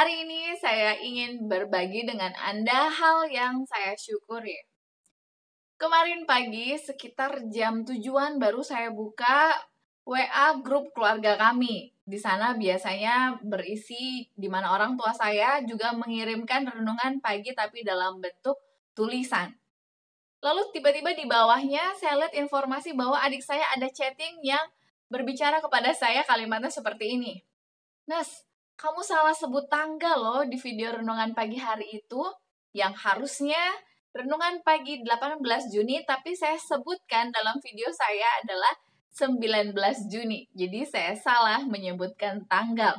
Hari ini saya ingin berbagi dengan Anda hal yang saya syukuri. Kemarin pagi sekitar jam 7-an baru saya buka WA grup keluarga kami. Di sana biasanya berisi di mana orang tua saya juga mengirimkan renungan pagi tapi dalam bentuk tulisan. Lalu tiba-tiba di bawahnya saya lihat informasi bahwa adik saya ada chatting yang berbicara kepada saya kalimatnya seperti ini. Nas, kamu salah sebut tanggal loh di video renungan pagi hari itu, yang harusnya renungan pagi 18 Juni, tapi saya sebutkan dalam video saya adalah 19 Juni. Jadi saya salah menyebutkan tanggal.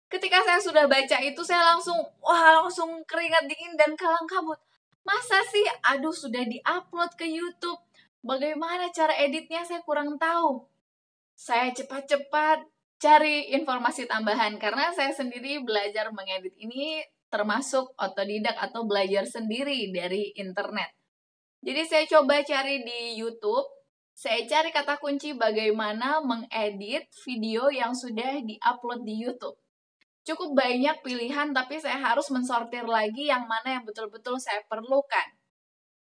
Ketika saya sudah baca itu, saya langsung keringat dingin dan kalang kabut. Masa sih? Aduh, sudah diupload ke YouTube. Bagaimana cara editnya saya kurang tahu. Saya cepat-cepat cari informasi tambahan karena saya sendiri belajar mengedit ini termasuk otodidak atau belajar sendiri dari internet. Jadi saya coba cari di YouTube, saya cari kata kunci bagaimana mengedit video yang sudah diupload di YouTube. Cukup banyak pilihan tapi saya harus mensortir lagi yang mana yang betul-betul saya perlukan.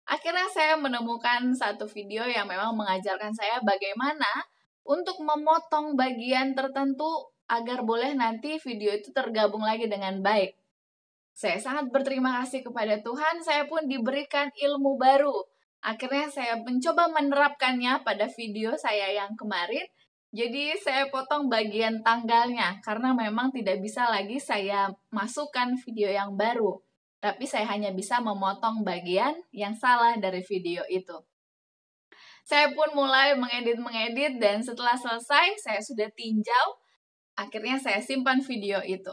Akhirnya saya menemukan satu video yang memang mengajarkan saya bagaimana untuk memotong bagian tertentu agar boleh nanti video itu tergabung lagi dengan baik. Saya sangat berterima kasih kepada Tuhan, saya pun diberikan ilmu baru. Akhirnya saya mencoba menerapkannya pada video saya yang kemarin. Jadi saya potong bagian tanggalnya karena memang tidak bisa lagi saya masukkan video yang baru. Tapi saya hanya bisa memotong bagian yang salah dari video itu. Saya pun mulai mengedit dan setelah selesai saya sudah tinjau, akhirnya saya simpan video itu.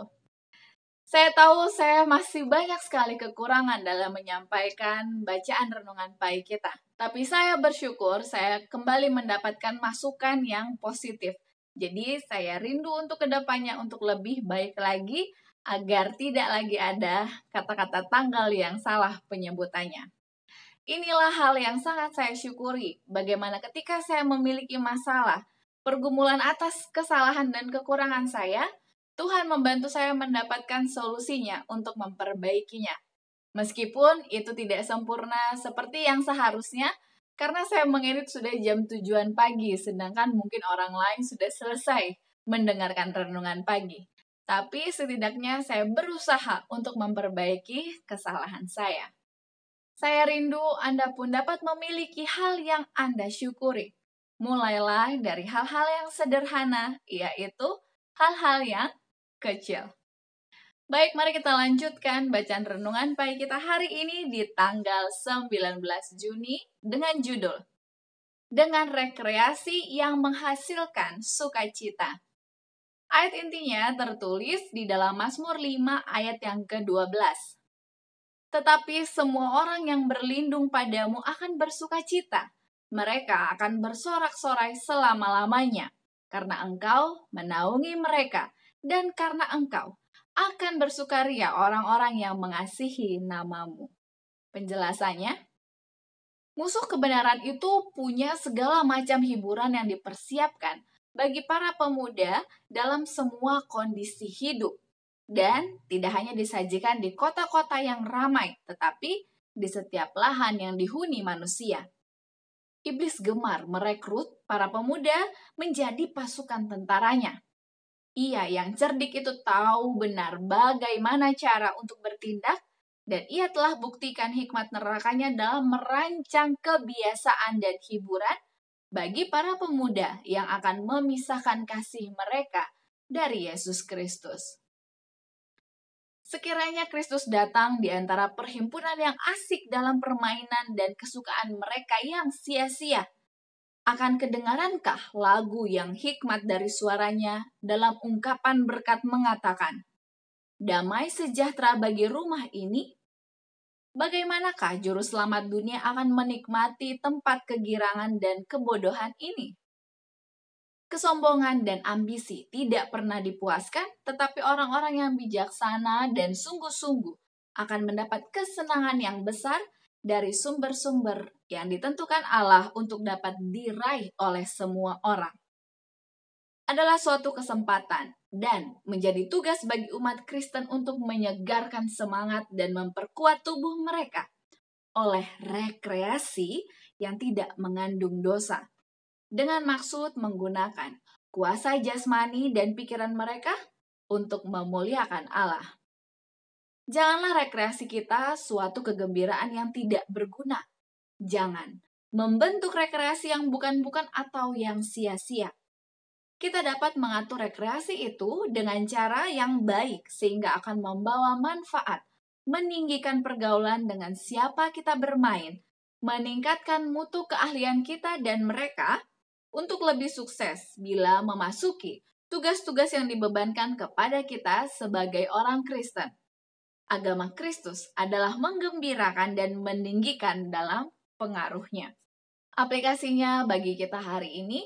Saya tahu saya masih banyak sekali kekurangan dalam menyampaikan bacaan renungan pagi kita. Tapi saya bersyukur saya kembali mendapatkan masukan yang positif. Jadi saya rindu untuk kedepannya untuk lebih baik lagi agar tidak lagi ada kata-kata tanggal yang salah penyebutannya. Inilah hal yang sangat saya syukuri, bagaimana ketika saya memiliki masalah, pergumulan atas kesalahan dan kekurangan saya, Tuhan membantu saya mendapatkan solusinya untuk memperbaikinya. Meskipun itu tidak sempurna seperti yang seharusnya, karena saya mengedit sudah jam 7-an pagi, sedangkan mungkin orang lain sudah selesai mendengarkan renungan pagi. Tapi setidaknya saya berusaha untuk memperbaiki kesalahan saya. Saya rindu Anda pun dapat memiliki hal yang Anda syukuri. Mulailah dari hal-hal yang sederhana, yaitu hal-hal yang kecil. Baik, mari kita lanjutkan bacaan renungan pagi kita hari ini di tanggal 19 Juni dengan judul Dengan Rekreasi yang Menghasilkan Sukacita. Ayat intinya tertulis di dalam Mazmur 5 ayat yang ke-12. Tetapi semua orang yang berlindung padamu akan bersukacita. Mereka akan bersorak-sorai selama-lamanya. Karena engkau menaungi mereka. Dan karena engkau akan bersukaria orang-orang yang mengasihi namamu. Penjelasannya, musuh kebenaran itu punya segala macam hiburan yang dipersiapkan bagi para pemuda dalam semua kondisi hidup. Dan tidak hanya disajikan di kota-kota yang ramai, tetapi di setiap lahan yang dihuni manusia. Iblis gemar merekrut para pemuda menjadi pasukan tentaranya. Ia yang cerdik itu tahu benar bagaimana cara untuk bertindak, dan ia telah buktikan hikmat nerakanya dalam merancang kebiasaan dan hiburan bagi para pemuda yang akan memisahkan kasih mereka dari Yesus Kristus. Sekiranya Kristus datang di antara perhimpunan yang asik dalam permainan dan kesukaan mereka yang sia-sia, akan kedengarankah lagu yang hikmat dari suaranya dalam ungkapan berkat mengatakan, damai sejahtera bagi rumah ini? Bagaimanakah juru selamat dunia akan menikmati tempat kegirangan dan kebodohan ini? Kesombongan dan ambisi tidak pernah dipuaskan, tetapi orang-orang yang bijaksana dan sungguh-sungguh akan mendapat kesenangan yang besar dari sumber-sumber yang ditentukan Allah untuk dapat diraih oleh semua orang. adalah suatu kesempatan dan menjadi tugas bagi umat Kristen untuk menyegarkan semangat dan memperkuat tubuh mereka oleh rekreasi yang tidak mengandung dosa, dengan maksud menggunakan kuasa jasmani dan pikiran mereka untuk memuliakan Allah. Janganlah rekreasi kita suatu kegembiraan yang tidak berguna. Jangan membentuk rekreasi yang bukan-bukan atau yang sia-sia. Kita dapat mengatur rekreasi itu dengan cara yang baik sehingga akan membawa manfaat, meninggikan pergaulan dengan siapa kita bermain, meningkatkan mutu keahlian kita dan mereka untuk lebih sukses bila memasuki tugas-tugas yang dibebankan kepada kita sebagai orang Kristen. Agama Kristus adalah menggembirakan dan meninggikan dalam pengaruhnya. Aplikasinya bagi kita hari ini,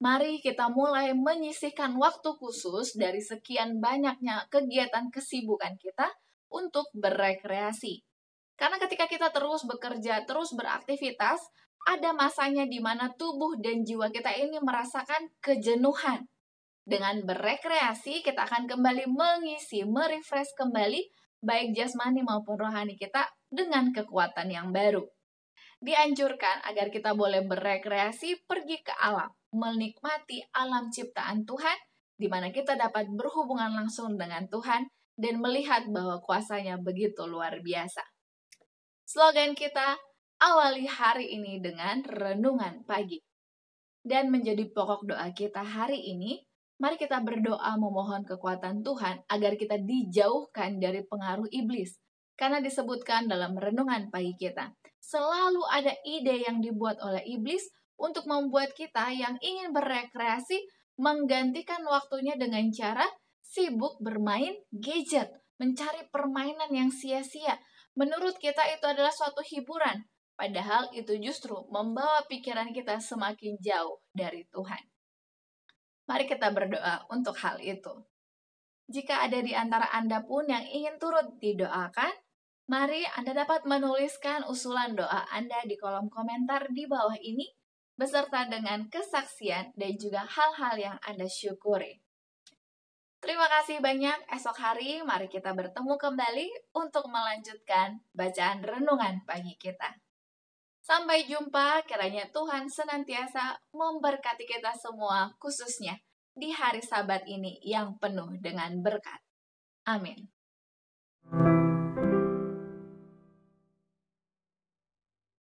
mari kita mulai menyisihkan waktu khusus dari sekian banyaknya kegiatan kesibukan kita untuk berrekreasi. Karena ketika kita terus bekerja, terus beraktivitas, ada masanya di mana tubuh dan jiwa kita ini merasakan kejenuhan. Dengan berrekreasi, kita akan kembali mengisi, merefresh kembali, baik jasmani maupun rohani kita dengan kekuatan yang baru. Dianjurkan agar kita boleh berrekreasi, pergi ke alam, menikmati alam ciptaan Tuhan, di mana kita dapat berhubungan langsung dengan Tuhan dan melihat bahwa kuasanya begitu luar biasa. Slogan kita, awali hari ini dengan renungan pagi. Dan menjadi pokok doa kita hari ini, mari kita berdoa memohon kekuatan Tuhan agar kita dijauhkan dari pengaruh iblis. Karena disebutkan dalam renungan pagi kita, selalu ada ide yang dibuat oleh iblis untuk membuat kita yang ingin berrekreasi menggantikan waktunya dengan cara sibuk bermain gadget, mencari permainan yang sia-sia. Menurut kita itu adalah suatu hiburan, padahal itu justru membawa pikiran kita semakin jauh dari Tuhan. Mari kita berdoa untuk hal itu. Jika ada di antara Anda pun yang ingin turut didoakan, mari Anda dapat menuliskan usulan doa Anda di kolom komentar di bawah ini, beserta dengan kesaksian dan juga hal-hal yang Anda syukuri. Terima kasih banyak. Esok hari mari kita bertemu kembali untuk melanjutkan bacaan renungan pagi kita. Sampai jumpa, kiranya Tuhan senantiasa memberkati kita semua, khususnya di hari Sabat ini yang penuh dengan berkat. Amin.